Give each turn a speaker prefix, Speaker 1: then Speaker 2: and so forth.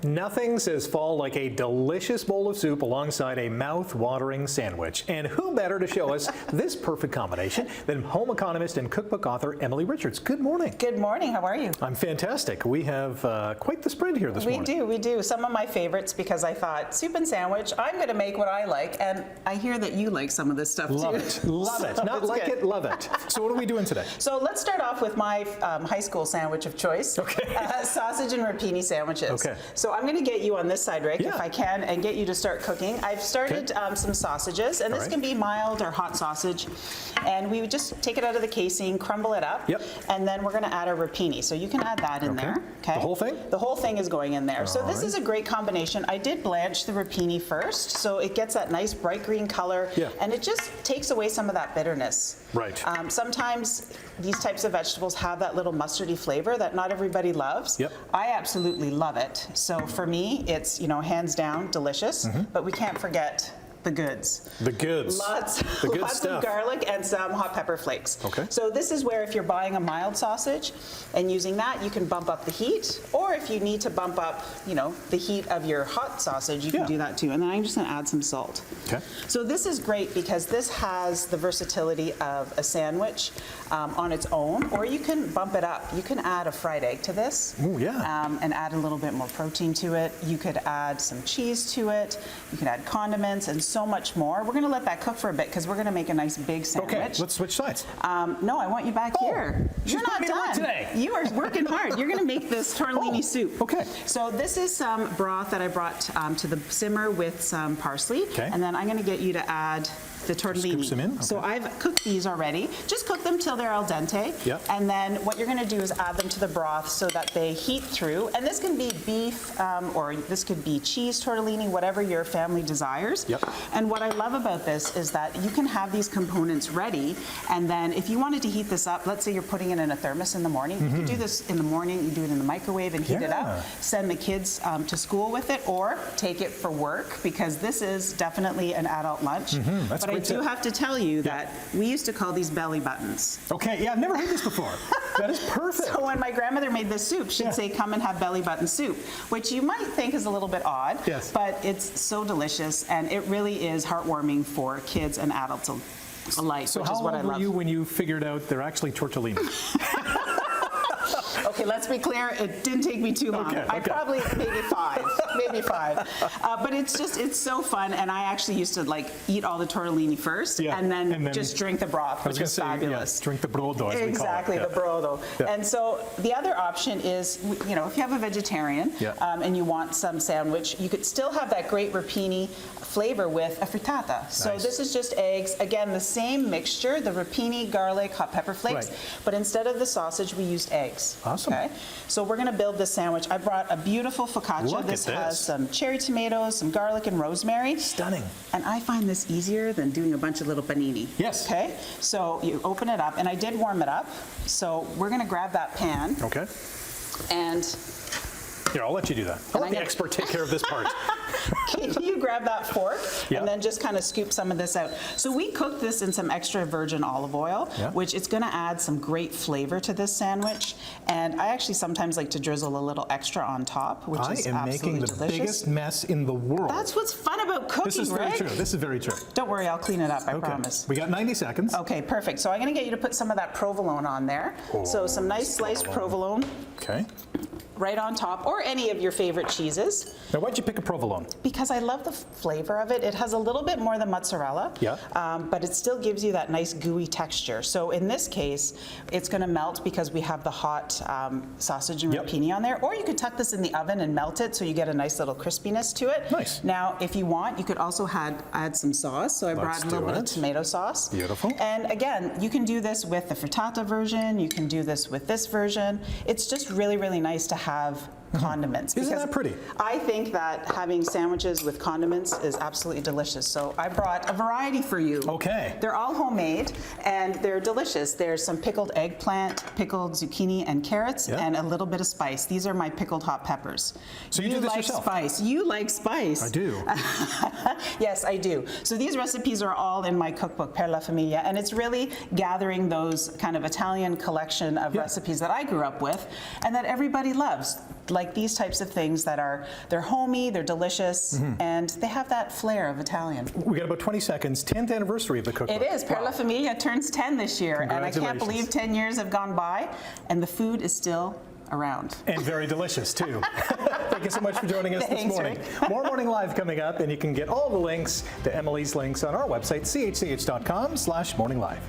Speaker 1: Nothing says fall like a delicious bowl of soup alongside a mouth-watering sandwich. And who better to show us this perfect combination than home economist and cookbook author Emily Richards. Good morning.
Speaker 2: Good morning. How are you?
Speaker 1: I'm fantastic. We have quite the spread here this morning.
Speaker 2: We do. Some of my favorites because I thought soup and sandwich, I'm going to make what I like. And I hear that you like some of this stuff
Speaker 1: Love
Speaker 2: too.
Speaker 1: it. Love it. Not like it, love it. So what are we doing today?
Speaker 2: So let's start off with my high school sandwich of choice.
Speaker 1: Okay.
Speaker 2: Sausage and rapini sandwiches.
Speaker 1: Okay.
Speaker 2: So I'm going to get you on this side, Rick,
Speaker 1: Yeah.
Speaker 2: if I can, and get you to start cooking. I've started some sausages, and this can be mild or hot sausage. And we would just take it out of the casing, crumble it up, and then we're going to add a rapini. So you can add that in there. Okay.
Speaker 1: The whole thing?
Speaker 2: The whole thing is going in there. So this is a great combination. I did blanch the rapini first, so it gets that nice bright green color, and it just takes away some of that bitterness.
Speaker 1: Right.
Speaker 2: Sometimes these types of vegetables have that little mustardy flavor that not everybody loves.
Speaker 1: Yep.
Speaker 2: I absolutely love it. So for me, it's, hands down delicious, but we can't forget the goods.
Speaker 1: The goods.
Speaker 2: Lots
Speaker 1: stuff.
Speaker 2: of garlic and some hot pepper flakes.
Speaker 1: Okay.
Speaker 2: So this is where if you're buying a mild sausage and using that, you can bump up the heat, or if you need to bump up, the heat of your hot sausage, you can do that too. And then I'm just going to add some salt.
Speaker 1: Okay.
Speaker 2: So this is great because this has the versatility of a sandwich on its own, or you can bump it up. You can add a fried egg to this.
Speaker 1: Ooh, yeah.
Speaker 2: And add a little bit more protein to it. You could add some cheese to it. You can add condiments and so much more. We're going to let that cook for a bit because we're going to make a nice big sandwich.
Speaker 1: Okay, let's switch sides.
Speaker 2: No, I want you back here. You're not done
Speaker 1: today.
Speaker 2: You are working hard. You're going to make this tortellini soup.
Speaker 1: Okay.
Speaker 2: So this is some broth that I brought to the simmer with some parsley.
Speaker 1: Okay.
Speaker 2: And then I'm going to get you to add the tortellini.
Speaker 1: Scoop some in? Okay.
Speaker 2: So I've cooked these already. Just cook them till they're al dente.
Speaker 1: Yep.
Speaker 2: And then what you're going to do is add them to the broth so that they heat through. And this can be beef or this could be cheese tortellini, whatever your family desires.
Speaker 1: Yep.
Speaker 2: And what I love about this is that you can have these components ready. And then if you wanted to heat this up, let's say you're putting it in a thermos in the morning. You can do this in the morning. You do it in the microwave and heat it up. Send the kids to school with it, or take it for work, because this is definitely an adult lunch.
Speaker 1: That's
Speaker 2: but I do have to tell you that we used to call these belly buttons.
Speaker 1: Okay, yeah, I've never heard this before. That is perfect.
Speaker 2: So when my grandmother made this soup, she'd say, come and have belly button soup, which you might think is a little bit odd, but it's so delicious, and it really is heartwarming for kids and adults alike,
Speaker 1: So
Speaker 2: which is what I love.
Speaker 1: how old were you when you figured out they're actually tortellini?
Speaker 2: Okay, let's be clear, it didn't take me too long. I probably, maybe five. But it's so fun, and I actually used to eat all the tortellini first, and then just drink the broth, which is fabulous.
Speaker 1: Drink the brodo, as
Speaker 2: Exactly,
Speaker 1: we call it.
Speaker 2: the brodo. And so the other option is, if you have a vegetarian and you want some sandwich, you could still have that great rapini flavor with a frittata. So this is just eggs. Again, the same mixture, the rapini, garlic, hot pepper flakes, but instead of the sausage, we used eggs.
Speaker 1: Awesome.
Speaker 2: Okay, so we're going to build this sandwich. I brought a beautiful focaccia. This has some cherry tomatoes, some garlic, and rosemary.
Speaker 1: Stunning.
Speaker 2: And I find this easier than doing a bunch of little panini.
Speaker 1: Yes.
Speaker 2: Okay, so you open it up, and I did warm it up. So we're going to grab that pan.
Speaker 1: Okay.
Speaker 2: And
Speaker 1: here, I'll let you do that. I'll let the expert take care of this part.
Speaker 2: Can you grab that fork and then just kind of scoop some of this out? So we cooked this in some extra virgin olive oil, which it's going to add some great flavor to this sandwich. And I actually sometimes like to drizzle a little extra on top, which is absolutely delicious. I am making the biggest
Speaker 1: mess in the world.
Speaker 2: That's what's fun about cooking,
Speaker 1: This is very true. This is very true.
Speaker 2: Don't worry, I'll clean it up, I promise.
Speaker 1: We got 90 seconds.
Speaker 2: Okay, perfect. So I'm going to get you to put some of that provolone on there. So some nice sliced provolone.
Speaker 1: Okay.
Speaker 2: Right on top, or any of your favorite cheeses.
Speaker 1: Now, why'd you pick a provolone?
Speaker 2: Because I love the flavor of it. It has a little bit more than mozzarella, but it still gives you that nice gooey texture. So in this case, it's going to melt because we have the hot sausage and rapini on there. Or you could tuck this in the oven and melt it so you get a nice little crispiness to it.
Speaker 1: Nice.
Speaker 2: Now, if you want, you could also add some sauce. So I brought a little bit of tomato sauce.
Speaker 1: Beautiful.
Speaker 2: And again, you can do this with the frittata version. You can do this with this version. It's just really, really nice to have condiments.
Speaker 1: Isn't that pretty?
Speaker 2: I think that having sandwiches with condiments is absolutely delicious. So I brought a variety for you.
Speaker 1: Okay.
Speaker 2: They're all homemade and they're delicious. There's some pickled eggplant, pickled zucchini and carrots, and a little bit of spice. These are my pickled hot peppers.
Speaker 1: So you do this yourself?
Speaker 2: Spice. You like spice.
Speaker 1: I do.
Speaker 2: Yes, I do. So these recipes are all in my cookbook, Per La Famiglia, and it's really gathering those kind of Italian collection of recipes that I grew up with and that everybody loves. like these types of things that they're homey, they're delicious, and they have that flair of Italian.
Speaker 1: We got about 20 seconds. 10th anniversary of the cookbook.
Speaker 2: It is. Per La Famiglia turns 10 this year, and I can't believe 10 years have gone by, and the food is still around.
Speaker 1: And very delicious, too. Thank you so much for joining us this morning.
Speaker 2: Rick.
Speaker 1: More Morning Live coming up, and you can get all the links to Emily's links on our website, chch.com/morninglive.